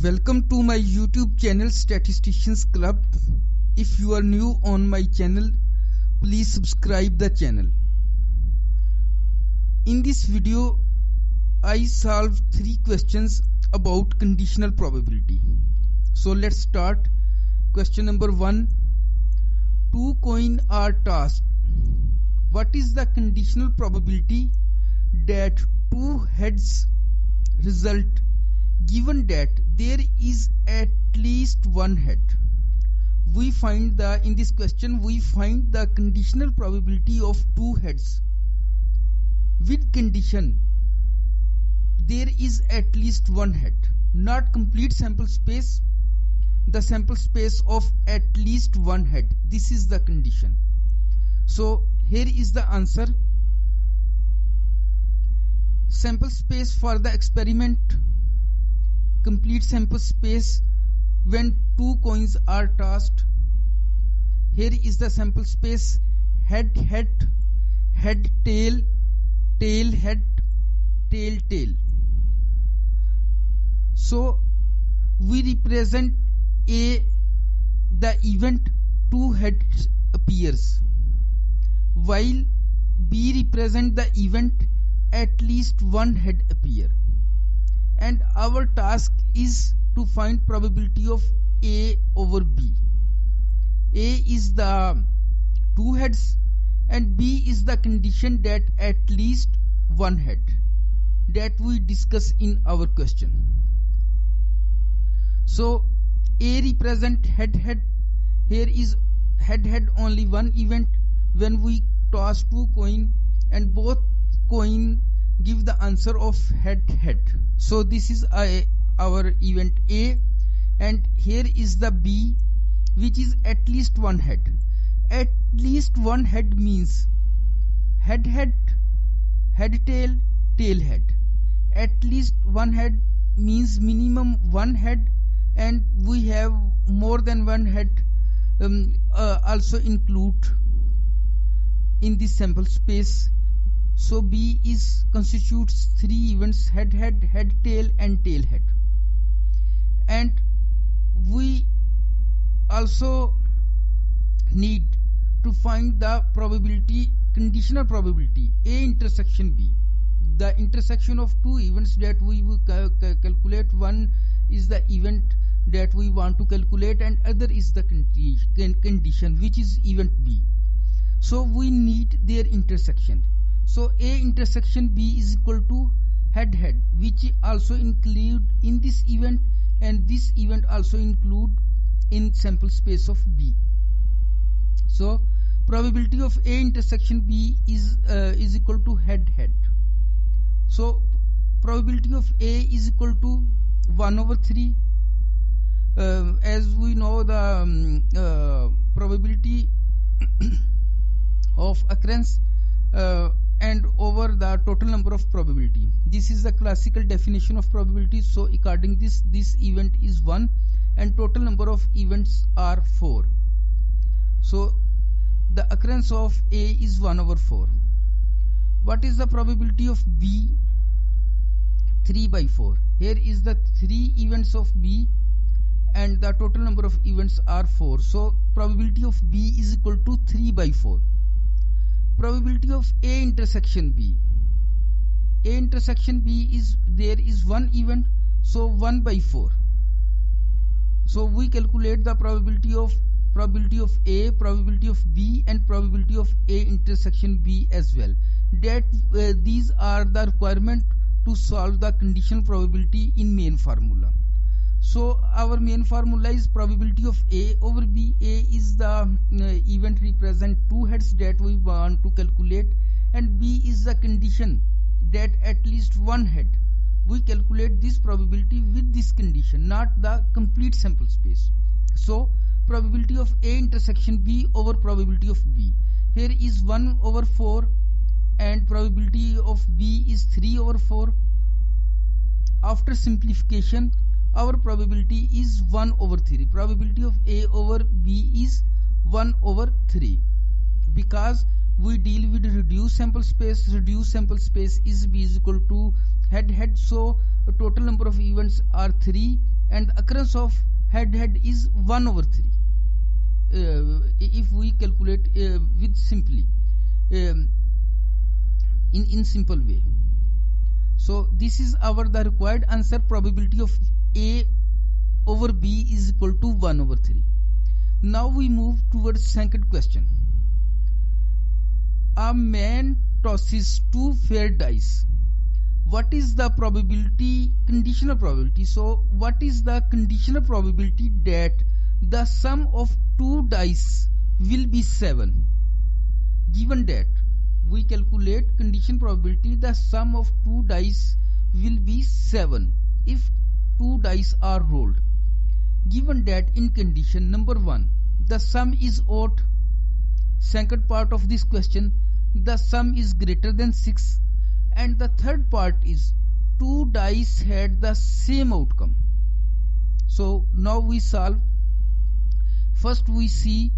Welcome to my YouTube channel Statisticians Club. If you are new on my channel, please subscribe the channel. In this video, I solved 3 questions about conditional probability. So let's start. Question number 1. 2 coins are tossed. What is the conditional probability that 2 heads result given that there is at least one head? We find in this question we find the conditional probability of 2 heads with condition there is at least one head, not complete sample space, the sample space of at least one head. This is the condition. So here is the answer. Sample space for the experiment, complete sample space when 2 coins are tossed. Here is the sample space: head, head, head, tail, tail, head, tail, tail. So we represent A, the event 2 heads appears, while B represent the event at least one head appear. And our task is to find probability of A over B. A is the 2 heads and B is the condition that at least one head that we discuss in our question. So A represent head, head. Here is head, head, only one event when we toss 2 coins and both coin give the answer of head, head. So this is our event A, and here is the B, which is at least one head. At least one head means head, head, head, tail, tail, head. At least one head means minimum one head, and we have more than one head also include in this sample space. So B constitutes 3 events: head, head, head, tail, and tail, head. And we also need to find the probability, conditional probability A intersection B. The intersection of 2 events that we will calculate. One is the event that we want to calculate and other is the condition, which is event B. So we need their intersection. So A intersection B is equal to head, head, which also include in this event, and this event also include in sample space of B. So probability of A intersection B is equal to head, head. So probability of A is equal to 1 over 3. As we know, the probability of occurrence and over the total number of probability. This is the classical definition of probability. So according this event is 1 and total number of events are 4. So the occurrence of A is 1 over 4. What is the probability of B? 3 by 4. Here is the 3 events of B and the total number of events are 4. So probability of B is equal to 3 by 4. Probability of A intersection B. A intersection B is, there is one event, so 1 by 4. So we calculate the probability of A, probability of B, and probability of A intersection B as well. That these are the requirement to solve the conditional probability in main formula. So our main formula is probability of A over B. A is the event represent 2 heads that we want to calculate, and B is the condition that at least one head. We calculate this probability with this condition, not the complete sample space. So probability of A intersection B over probability of B. Here is 1 over 4 and probability of B is 3 over 4. After simplification, our probability is 1 over 3. Probability of A over B is 1 over 3. Because we deal with reduced sample space is B is equal to head, head. So total number of events are 3 and the occurrence of head-head is 1 over 3. If we calculate with simply in simple way. So this is the required answer. Probability of A over B is equal to 1 over 3. Now we move towards second question. A man tosses 2 fair dice. What is the probability, conditional probability? So what is the conditional probability that the sum of 2 dice will be 7? Given that we calculate condition probability, the sum of 2 dice will be 7 if 2 dice are rolled. Given that in condition number 1 the sum is odd, second part of this question the sum is greater than 6, and the third part is 2 dice had the same outcome. So now we solve. First we see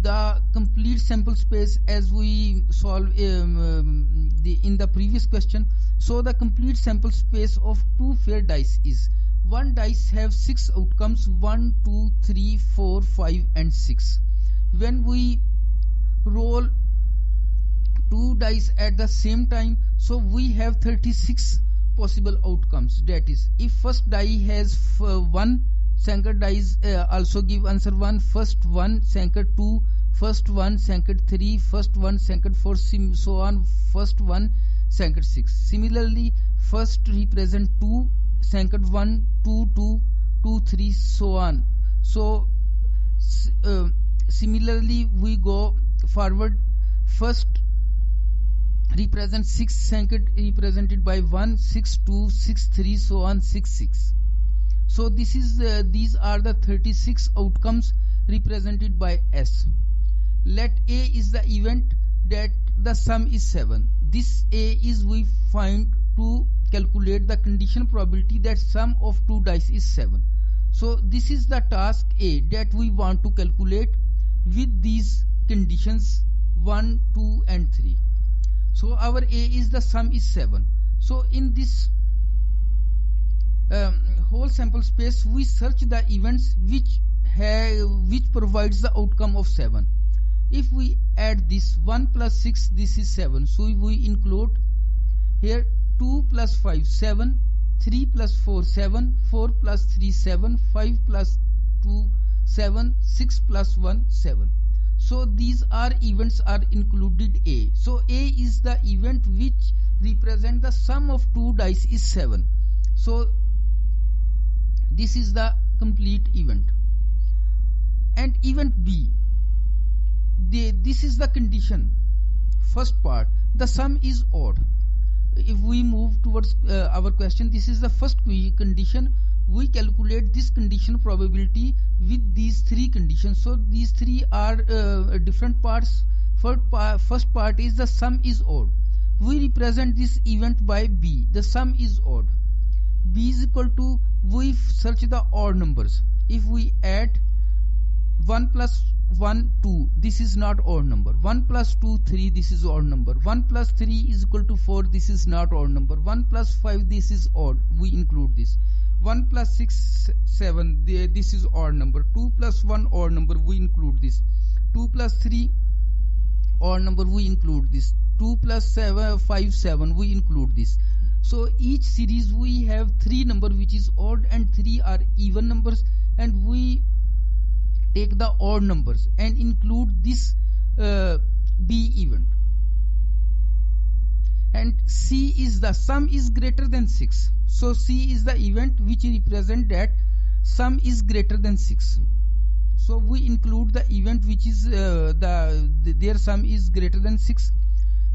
the complete sample space as we solve in the previous question. So the complete sample space of 2 fair dice is 1 dice have 6 outcomes, 1, 2, 3, 4, 5 and 6. When we roll 2 dice at the same time, so we have 36 possible outcomes. That is, if first die has 1, second dice also give answer 1, first 1, second 2, first 1, second 3, first 1, second 4, so on, first 1, second 6. Similarly, first represent 2, second 1, 2, 2, 2, 3, so on. So similarly we go forward. First represent 6, second represented by 1, 6, 2, 6, 3, so on, 6, 6. So this is these are the 36 outcomes represented by S. Let A is the event that the sum is 7. This A is we find to calculate the condition probability that sum of 2 dice is 7. So this is the task A that we want to calculate with these conditions 1, 2 and 3. So our A is the sum is 7. So in this whole sample space we search the events which provides the outcome of 7. If we add this 1 plus 6, this is 7. So we include here 2 plus 5, 7, 3 plus 4, 7, 4 plus 3, 7, 5 plus 2, 7, 6 plus 1, 7. So these are events are included A. So A is the event which represent the sum of 2 dice is 7. So this is the complete event. And event B, this is the condition. First part, the sum is odd. If we move towards our question, this is the first condition. We calculate this condition probability with these 3 conditions. So these 3 are different parts. First part is the sum is odd. We represent this event by B. The sum is odd. B is equal to, we search the odd numbers. If we add 1 plus 1, 2, this is not odd number. 1 plus 2, 3, this is odd number. 1 plus 3 is equal to 4, this is not odd number. 1 plus 5, this is odd, we include this. 1 plus 6, 7, this is odd number. 2 plus 1, odd number, we include this. 2 plus 3, odd number, we include this. 2 plus 7, 5, 7, we include this. So each series we have 3 number which is odd and 3 are even numbers, and we take the odd numbers and include this B event. And C is the sum is greater than 6. So C is the event which represent that sum is greater than 6. So we include the event which is their sum is greater than 6.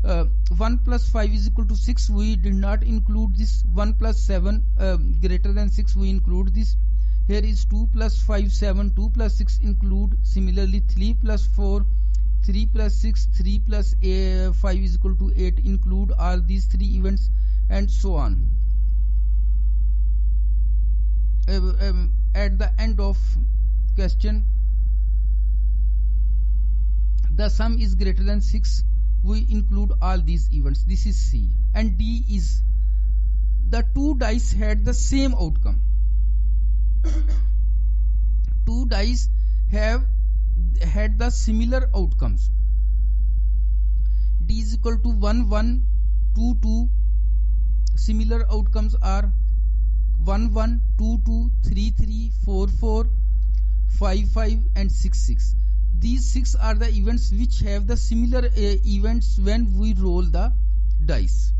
1 plus 5 is equal to 6. We did not include this. 1 plus 7 greater than 6. We include this. Here is 2 plus 5, 7. 2 plus 6 include. Similarly 3 plus 4, 3 plus 6, 3 plus 5 is equal to 8. Include all these 3 events and so on. At the end of question, the sum is greater than 6. We include all these events. This is C. And D is the 2 dice had the same outcome. two dice have had the similar outcomes. D is equal to 1 1 2 2. Similar outcomes are 1 1 2 2 3 3 4 4 5 5 and 6 6. These 6 are the events which have the similar events when we roll the dice.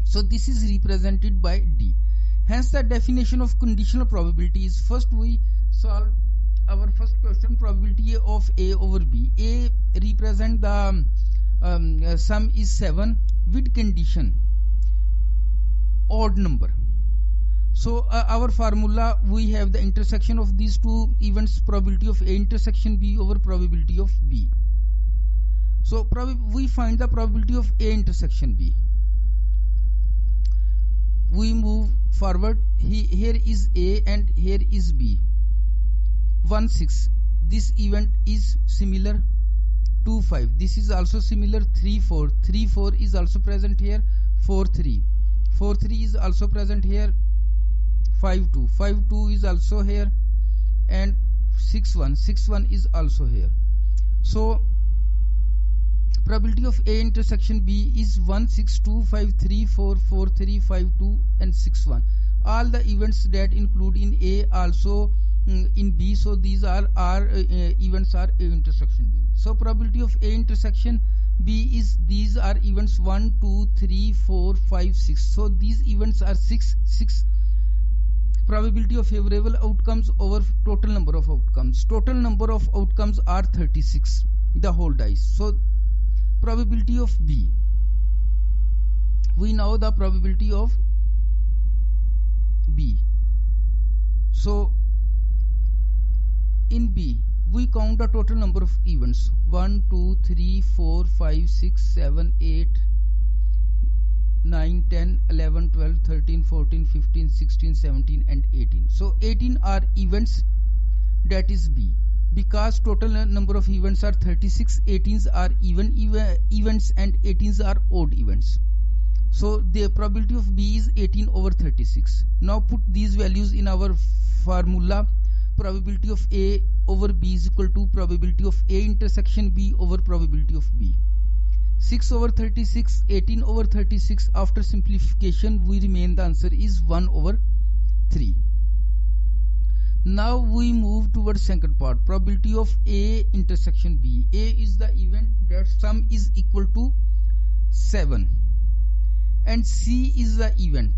So this is represented by D. Hence the definition of conditional probability is, first we solve our first question, probability of A over B. A represent the sum is 7 with condition odd number. So our formula, we have the intersection of these two events, probability of A intersection B over probability of B. So we find the probability of A intersection B. We move forward. Here is A and here is B. 1 6. This event is similar. 2 5. This is also similar. 3 4. 3 4 is also present here. 4 3. 4 3 is also present here. 5 2. 5 2 is also here. And 6 1. 6 1 is also here. So probability of A intersection B is 1 6 2 5 3 4 4 3 5 2 and 6 1. All the events that include in A also in B. So these are events are A intersection B. So probability of A intersection B is, these are events 1 2 3 4 5 6. So these events are 6 6. Probability of favorable outcomes over total number of outcomes. Total number of outcomes are 36, the whole dice. So probability of B, we know the probability of B. So in B we count the total number of events: 1 2 3 4 5 6 7 8 9 10 11 12 13 14 15 16 17 and 18. So 18 are events, that is B. Because total number of events are 36, 18s are even events and 18s are odd events. So the probability of B is 18 over 36. Now put these values in our formula. Probability of A over B is equal to probability of A intersection B over probability of B. 6 over 36, 18 over 36. After simplification we remain, the answer is 1 over 3. Now we move towards second part, probability of A intersection B. A is the event that sum is equal to 7 and C is the event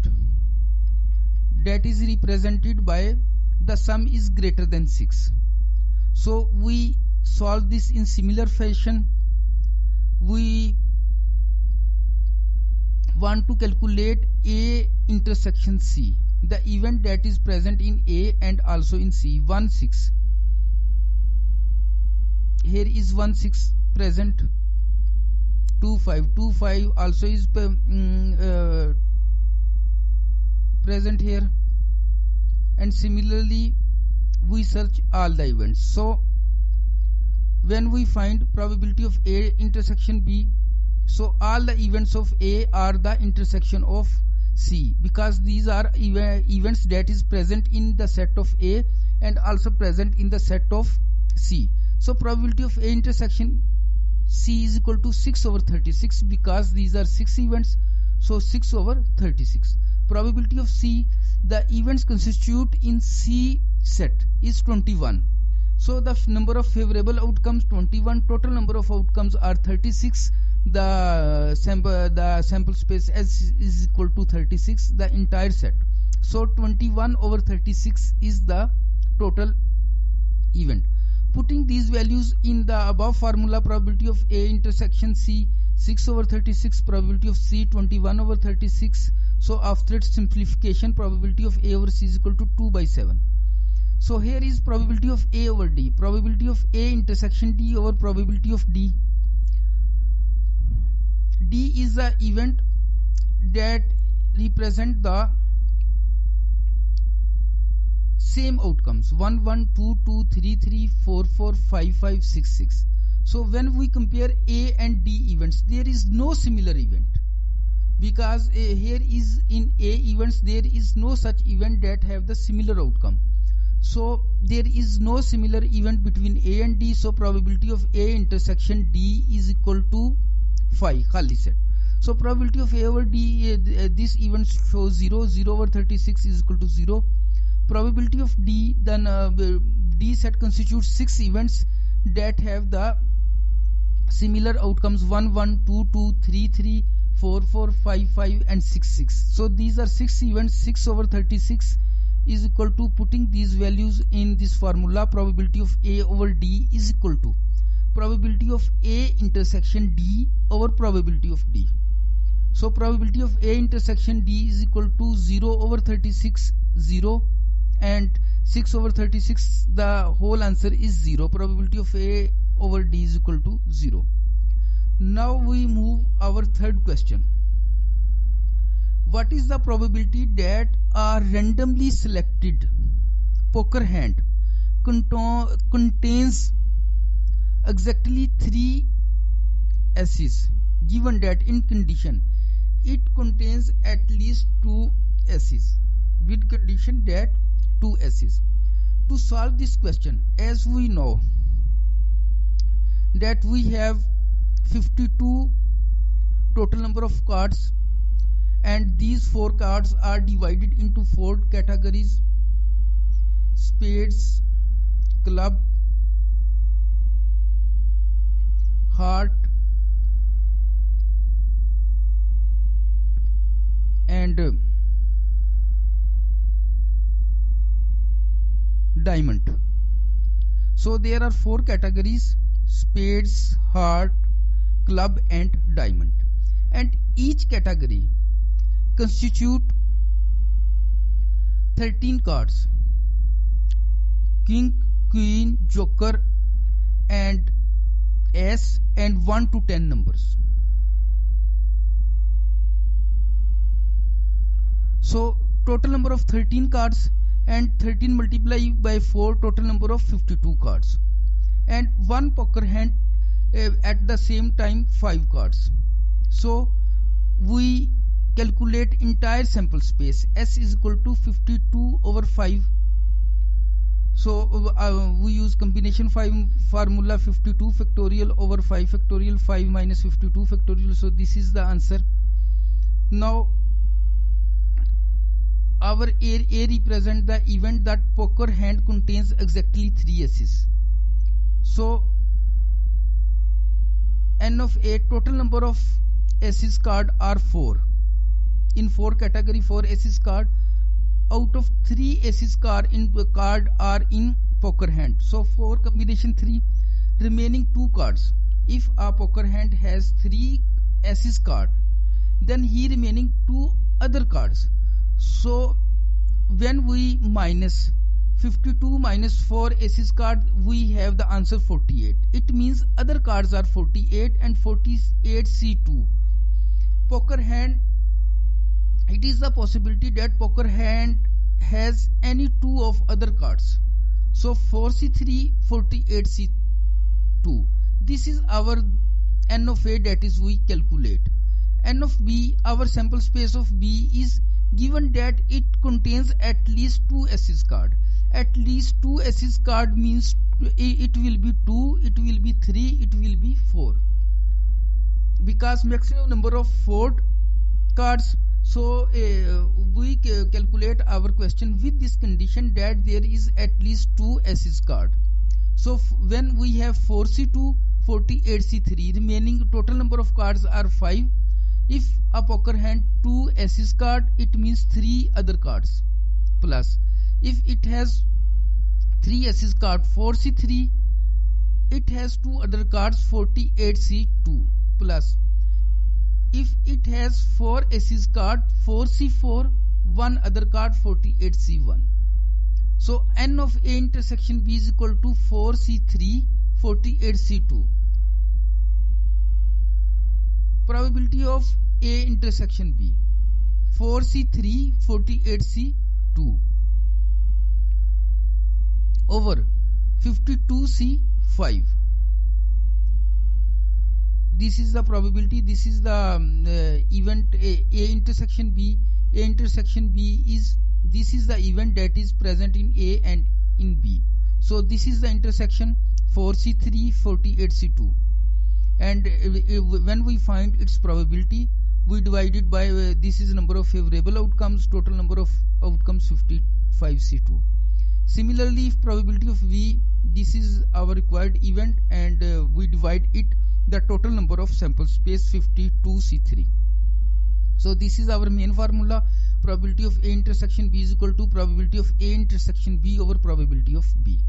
that is represented by the sum is greater than 6. So we solve this in similar fashion. We want to calculate A intersection C, the event that is present in A and also in C. 1 6. Here is 1 6 present. 2 5. 2 5 also is present here. And similarly we search all the events. So when we find probability of A intersection B, so all the events of A are the intersection of C, because these are events that is present in the set of A and also present in the set of C. So probability of A intersection C is equal to 6 over 36, because these are 6 events. So 6 over 36. Probability of C, the events constitute in C set is 21. So the number of favorable outcomes 21, total number of outcomes are 36. The sample space S is equal to 36, the entire set. So 21 over 36 is the total event. Putting these values in the above formula, probability of A intersection C 6 over 36, probability of C 21 over 36. So after its simplification, probability of A over C is equal to 2 by 7. So here is probability of A over D, probability of A intersection D over probability of D. D is the event that represent the same outcomes: 1 1 2 2 3 3 4 4 5 5 6 6. So when we compare A and D events, there is no similar event. because here is in A events there is no such event that have the similar outcome. So there is no similar event between A and D, so probability of A intersection D is equal to 5 khali set. So probability of A over D, this event shows 0, 0 over 36 is equal to 0. Probability of D, then D set constitutes 6 events that have the similar outcomes 1, 1, 2, 2, 3, 3, 4, 4, 5, 5 and 6, 6. So these are 6 events. 6 over 36 is equal to, putting these values in this formula, probability of A over D is equal to probability of A intersection D over probability of D. So probability of A intersection D is equal to 0 over 36, 0, and 6 over 36, the whole answer is 0. Probability of A over D is equal to 0. Now we move our third question. What is the probability that a randomly selected poker hand contains exactly 3 aces, given that in condition it contains at least 2 aces, with condition that 2 aces? To solve this question, as we know that we have 52 total number of cards, and these 4 cards are divided into 4 categories: spades, club, heart, and diamond. So there are 4 categories: spades, heart, club and diamond, and each category constitute 13 cards: king, queen, joker and ace, and 1 to 10 numbers. So total number of 13 cards, and 13 multiplied by 4, total number of 52 cards, and one poker hand at the same time 5 cards. So we calculate entire sample space. S is equal to 52 over 5. So we use combination 5 formula, 52 factorial over 5 factorial, 5 minus 52 factorial. So this is the answer. Now our A represent the event that poker hand contains exactly 3 aces. So N of A, total number of aces card are 4. In 4 category, 4 aces card. Out of 3 aces card are in poker hand. So 4 combination 3, remaining 2 cards. If a poker hand has 3 aces card, then he remaining 2 other cards. So when we minus 52 minus 4 aces card, we have the answer 48. It means other cards are 48 and 48 C2. Poker hand, it is the possibility that poker hand has any 2 of other cards. So 4C3, 48C2. This is our N of A, that is we calculate. N of B, our sample space of B is given that it contains at least 2 aces card. At least 2 aces card means it will be 2, it will be 3, it will be 4. Because maximum number of 4 cards, so we calculate our question with this condition that there is at least 2 aces card. So when we have 4C2, 48C3, remaining total number of cards are 5. If a poker hand 2 aces card, it means 3 other cards, plus if it has 3 aces card, 4C3, it has 2 other cards, 48C2, plus if it has 4 aces card, 4C4, 1 other card, 48C1. So N of A intersection B is equal to 4C3, 48C2. Probability of A intersection B, 4C3, 48C2 over 52C5. this is the probability, this is the event A intersection B. A intersection B is, this is the event that is present in A and in B. So this is the intersection 4C3 48C2, and when we find its probability, we divide it by this is number of favorable outcomes, total number of outcomes 55C2. Similarly, if probability of V, this is our required event, and we divide it the total number of sample space 52C3. So this is our main formula. Probability of A intersection B is equal to probability of A intersection B over probability of B.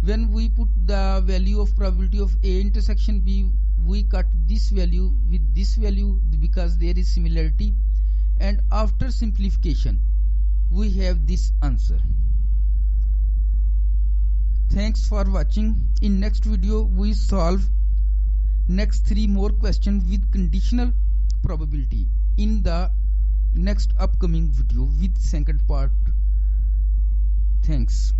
When we put the value of probability of A intersection B, we cut this value with this value because there is similarity, and after simplification we have this answer. Thanks for watching. In next video we solve next 3 more questions with conditional probability in the next upcoming video with second part. Thanks.